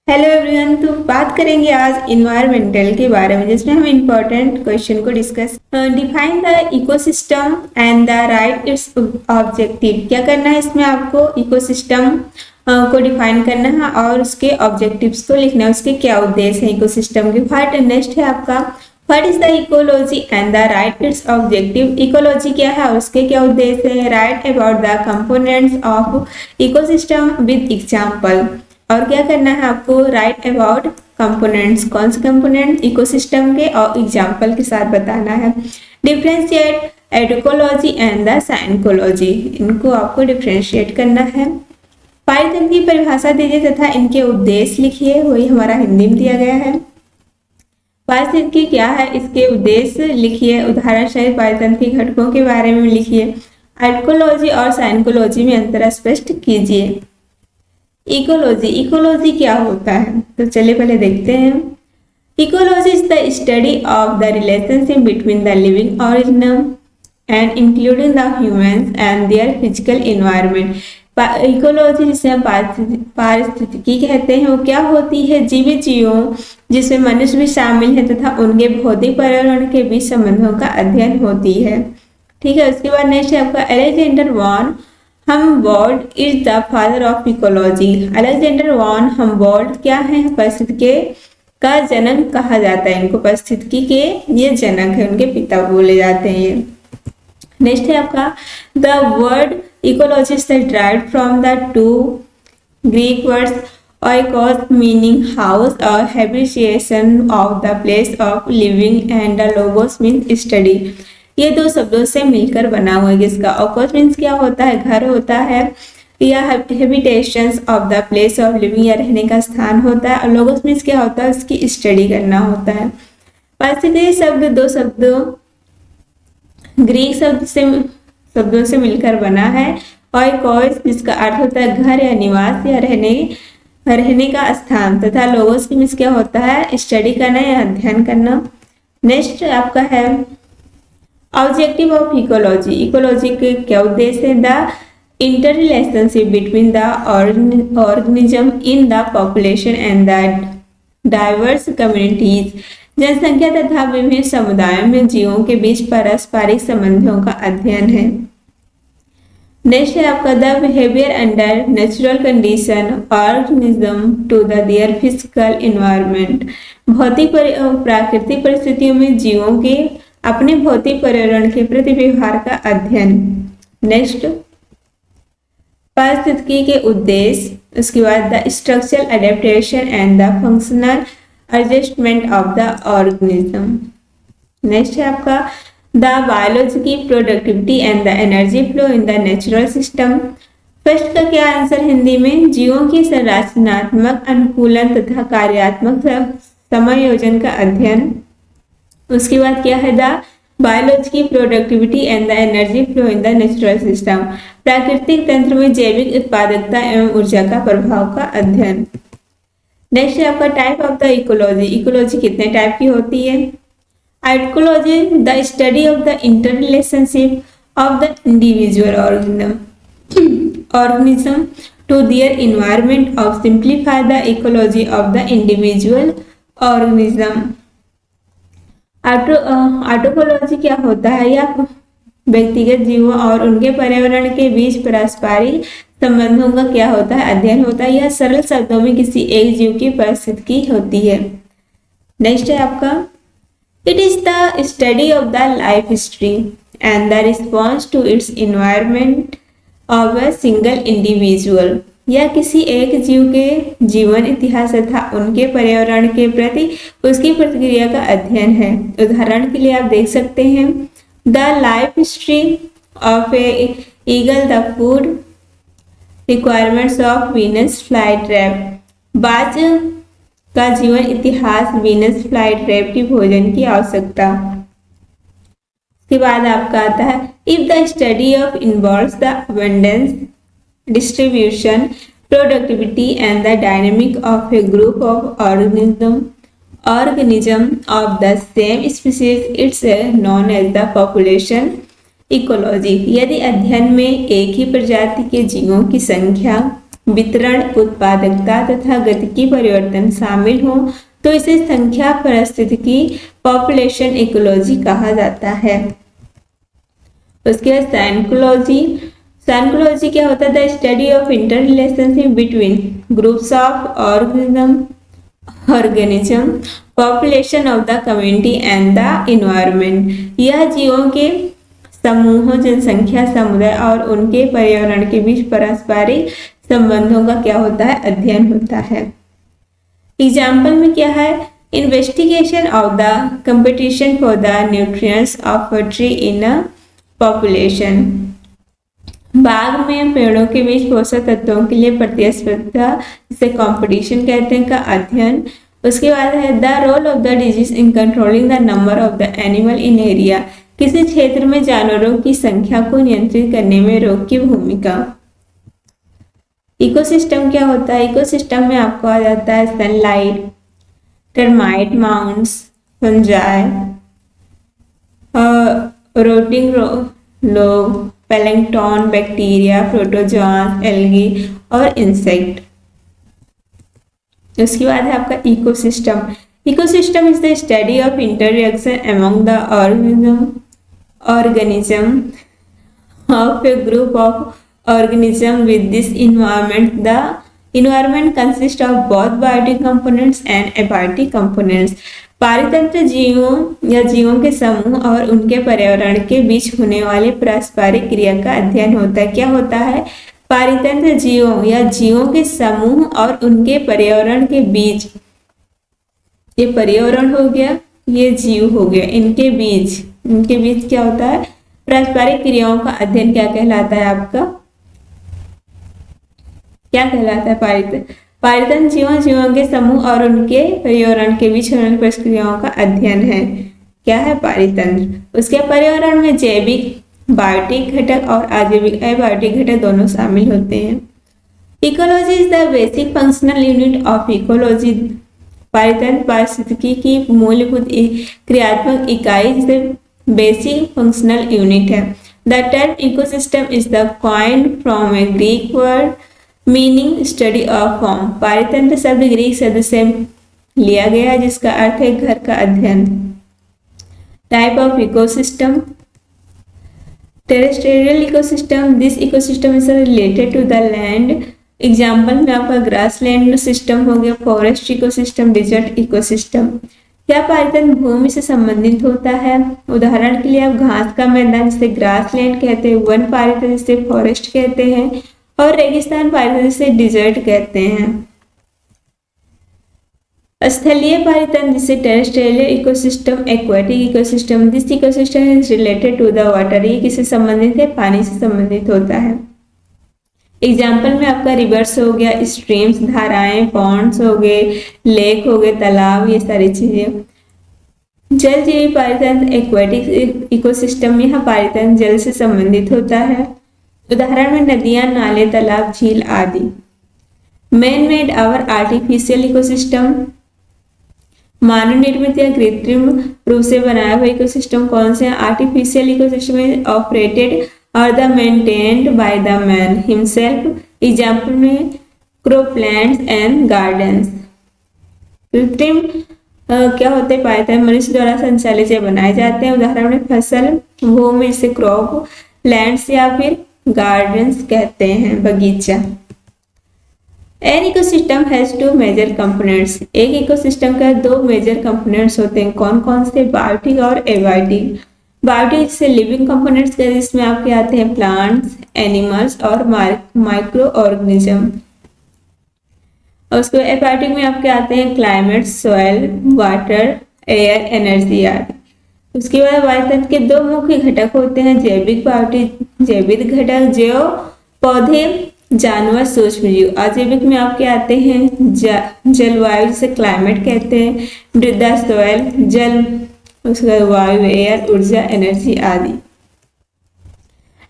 Hello everyone. तो बात करेंगे आज इन्वायरमेंटल के बारे में, जिसमें हम इम्पोर्टेंट क्वेश्चन को discuss. Define the ecosystem and the right it's objective. क्या करना है इसमें? आपको इकोसिस्टम को डिफाइन करना है और उसके ऑब्जेक्टिव्स को लिखना है, उसके क्या उद्देश्य है इकोसिस्टम के। व्हाट नेक्स्ट है आपका, what is the ecology and the right it's objective. Ecology क्या है और उसके क्या उद्देश्य है। Right about the components of ecosystem with example. और क्या करना है आपको, राइट अबाउट कंपोनेंट्स, कौन से कंपोनेंट इकोसिस्टम के, और एग्जाम्पल के साथ बताना है। डिफ्रेंशिएट एडोकोलॉजी एंड द साइकोलॉजी, इनको आपको डिफ्रेंशिएट करना है। पारितंत्र की परिभाषा दीजिए तथा इनके उद्देश्य लिखिए, वही हमारा हिंदी में दिया गया है। पारिस्थितिकी क्या है, इसके उद्देश्य लिखिए। उदाहरण सहित पारितंत्र के घटकों के बारे में लिखिए। एडोकोलॉजी और साइकोलॉजी में अंतर स्पष्ट कीजिए। इकोलॉजी, इकोलॉजी क्या होता है, तो चलिए पहले देखते हैं। Ecology is the study of the relationship between the living organism and including the humans and there physical environment. Ecology जिसे हम पारिस्थितिकी कहते हैं, वो क्या होती है, जीवित जीवों जिसमें मनुष्य भी शामिल है तथा उनके भौतिक पर्यावरण के बीच संबंधों का अध्ययन होती है। ठीक है, उसके बाद नेक्स्ट है आपका Alexander von Humboldt is the father of ecology. Alexander von Humboldt क्या है, पारिस्थितिकी का जनक कहा जाता है इनको। पारिस्थितिकी के ये जनक है, उनके पिता बोले जाते हैं ये। नेक्स्ट है आपका the word ecology is derived from the two Greek words oikos meaning house और habitation of the place of living and the logos mean study. ये दो शब्दों से मिलकर बना हुआ है जिसका ओकोस मीन्स क्या होता है, घर होता है, या habitations of the place of living, या रहने का स्थान होता है, और लोगोस मीन्स क्या होता है, उसकी स्टडी करना होता है। पारिस्थितिकी शब्द दो शब्दों ग्रीक शब्दों से मिलकर बना है। ओइकोस जिसका अर्थ होता है घर या निवास या रहने का स्थान, तथा लोगोस मीन्स क्या होता है, स्टडी करना या अध्ययन करना। नेक्स्ट आपका है ऑब्जेक्टिव ऑफ इकोलॉजी। इकोलॉजी के क्या उद्देश्य है, the inter relationship between the organism in the population and the diverse communities. जनसंख्या तथा विभिन्न समुदायों में जीवों के बीच पारस्परिक संबंधों का अध्ययन है। नेक्स्ट है आपका the behaviour under natural condition organism to the their physical environment. भौतिक प्राकृतिक परिस्थितियों में जीवों के अपने भौतिक पर्यावरण के प्रति व्यवहार का अध्ययन। नेक्स्ट पारिस्थितिकी के उद्देश्य, उसके बाद the structural adaptation and the functional adjustment of the organism. Next है आपका the biology productivity and the energy flow in the natural system. First का क्या आंसर हिंदी में, जीवों की संरचनात्मक अनुकूलन तथा कार्यात्मक समायोजन का अध्ययन। उसके बाद क्या है, the biology productivity and the energy flow in the natural system. प्राकृतिक तंत्र में जैविक उत्पादकता एवं ऊर्जा का प्रभाव का अध्ययन। नेक्स्ट है आपका type of the ecology. Ecology कितने टाइप की होती है। Ecology the study of the inter relationship of the individual organism to their environment of simplify the ecology of the individual organism. Autecology क्या होता है, या व्यक्तिगत जीवों और उनके पर्यावरण के बीच पारस्परिक संबंधों का क्या होता है, अध्ययन होता है। यह सरल शब्दों में किसी एक जीव की पारिस्थितिकी होती है। नेक्स्ट है आपका it is the study of the life history and the response to its environment of a single individual. यह किसी एक जीव के जीवन इतिहास तथा उनके पर्यावरण के प्रति उसकी प्रतिक्रिया का अध्ययन है। उदाहरण के लिए आप देख सकते हैं the life history of A eagle, the food requirements of Venus fly trap. बाज का जीवन इतिहास, वीनस फ्लाई ट्रैप की भोजन की आवश्यकता। उसके बाद आपका आता है if the study of involves the abundance distribution, productivity and the dynamic of a group of organism of the same species, it's known as the population ecology। यदि अध्ययन में एक ही प्रजाति के जीवों की संख्या वितरण, उत्पादकता तथा गतिकी परिवर्तन शामिल हो तो इसे संख्या पारिस्थितिकी पॉपुलेशन इकोलॉजी कहा जाता है। उसके बाद साइकोलॉजी क्या होता है? The study of inter relationship between groups of organism population of the community and the environment. यह जीवों के समूहों, जनसंख्या, समुदाय और उनके पर्यावरण के बीच पारस्परिक संबंधों का क्या होता है? अध्ययन होता है। एग्जाम्पल में क्या है? Investigation of the competition for the nutrients of a tree in a population. बाग में पेड़ों के बीच पोषक तत्वों के लिए प्रतिस्पर्धा, जिसे कंपटीशन कहते हैं, का अध्ययन। उसके बाद है the role of the disease in controlling the number of the animal in area. किसी क्षेत्र में जानवरों की संख्या को नियंत्रित करने में रोग की भूमिका। इकोसिस्टम क्या होता है? इकोसिस्टम में आपको आ जाता है सनलाइट, टर्माइट माउंट्स, फंजाई, रोटिंग लोग, प्लैंक्टन, बैक्टीरिया, प्रोटोजोआंस, एल्गी और इंसेक्ट। उसके बाद है आपका ecosystem. Ecosystem is the study of interaction among the organism of a group of organism with this environment. The environment consists of both biotic components and abiotic components. पारितंत्र जीवों या जीवों के समूह और उनके पर्यावरण के बीच होने वाले पारस्परिक क्रिया का अध्ययन होता है। क्या होता है? पारितंत्र जीवों या जीवों के समूह और उनके पर्यावरण के बीच, ये पर्यावरण हो गया, ये जीव हो गया, इनके बीच क्या होता है? पारस्परिक क्रियाओं का अध्ययन क्या कहलाता है? आपका क्या कहलाता है? पारितंत्र जीवों के समूह और उनके पर्यावरण के बीच होने वाली प्रक्रियाओं का अध्ययन है। क्या है? पारितंत्र। उसके पर्यावरण में जैविक बायोटिक घटक और अजैविक अबायोटिक घटक दोनों शामिल होते हैं। Ecology is the basic functional unit of ecology. पारितंत्र पारिस्थितिकी की मूलभूत क्रियात्मक इकाई जिसे बेसिक फंक्शनल यूनिट है। The term ecosystem is the coined from a Greek word meaning study of form. पारितंत्र शब्द ग्रीक शब्द से लिया गया है जिसका अर्थ है घर का अध्ययन। Type of ecosystem, terrestrial ecosystem, this ecosystem is related to the land. Example में आपका ग्रास लैंड सिस्टम हो गया, फॉरेस्ट इकोसिस्टम, डिजर्ट इकोसिस्टम। क्या पारितंत्र भूमि से संबंधित होता है? उदाहरण के लिए आप घास का मैदान जिसे ग्रास लैंड कहते हैं, वन पारितंत्र जिसे फॉरेस्ट कहते हैं और रेगिस्तान पारितंत्र जिसे डिजर्ट कहते हैं। स्थलीय पारितंत्र जिसे terrestrial ecosystem, aquatic ecosystem, this ecosystem is related to the water. ये किससे संबंधित है? पानी से संबंधित होता है। एग्जाम्पल में आपका रिवर्स हो गया, स्ट्रीम्स धाराएं, पॉन्ड्स हो गए, लेक हो गए, तालाब, ये सारी चीजें। जल जीवी पारितंत्र, एक्वाटिक इकोसिस्टम, यह पारितंत्र जल से संबंधित होता है। उदाहरण में नदियां, नाले, तालाब, झील आदि। मैन मेड और आर्टिफिशियल इकोसिस्टम, मानव निर्मित या कृत्रिम रूप से बनाया हुआ इकोसिस्टम कौन से हैं? आर्टिफिशियल इकोसिस्टम इज ऑपरेटेड और the maintained by the man himself. Example में क्रोपलैंड्स एंड गार्डन्स। कृत्रिम क्या होते हैं? पारितंत्र मनुष्य द्वारा संचालित से बनाए जाते हैं। उदाहरण में फसल भूमि जिसे क्रॉप लैंड्स या फिर गार्डन्स कहते हैं, बगीचा। An ecosystem has two major components. एक इकोसिस्टम का दो मेजर कंपोनेंट्स होते हैं। कौन कौन से? बायोटिक और एबायोटिक। बायोटिक से लिविंग कंपोनेंट्स के जिसमें आपके आते हैं प्लांट्स, एनिमल्स और माइक्रो ऑर्गेनिज्म। और उसके एबायोटिक में आपके आते हैं climate, soil, water, air, energy आदि। उसके बाद पारितंत्र के दो मुख्य घटक होते हैं, जैविक बायोटिक, जैविक घटक जो पौधे, जानवर, सूक्ष्म जीव। अजैविक में आपके आते हैं जलवायु जिसे क्लाइमेट कहते हैं, मृदा, सॉइल, जल, उसके बाद वायु, एयर, ऊर्जा, एनर्जी आदि।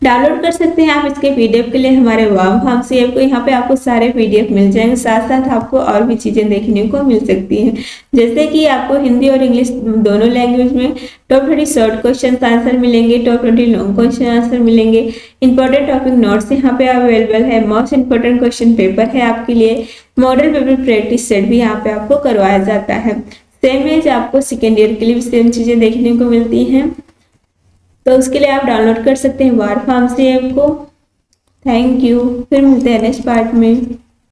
डाउनलोड कर सकते हैं आप इसके पीडीएफ के लिए हमारे वाम फार्मेसी ऐप को। यहाँ पे आपको सारे पीडीएफ मिल जाएंगे, साथ साथ आपको और भी चीजें देखने को मिल सकती हैं, जैसे कि आपको हिंदी और इंग्लिश दोनों लैंग्वेज में टॉप 30 शॉर्ट क्वेश्चन आंसर मिलेंगे, टॉप 20 लॉन्ग क्वेश्चन आंसर मिलेंगे, इंपॉर्टेंट टॉपिक नोट्स यहाँ पे अवेलेबल है, मोस्ट इंपॉर्टेंट क्वेश्चन पेपर है आपके लिए, मॉडल पेपर प्रैक्टिस सेट भी यहाँ पे आपको करवाया जाता है। सेम एज आपको सेकेंड ईयर के लिए भी सेम चीजें देखने को मिलती हैं, तो उसके लिए आप डाउनलोड कर सकते हैं वार फार्मेसी ऐप को। थैंक यू, फिर मिलते हैं नेक्स्ट पार्ट में।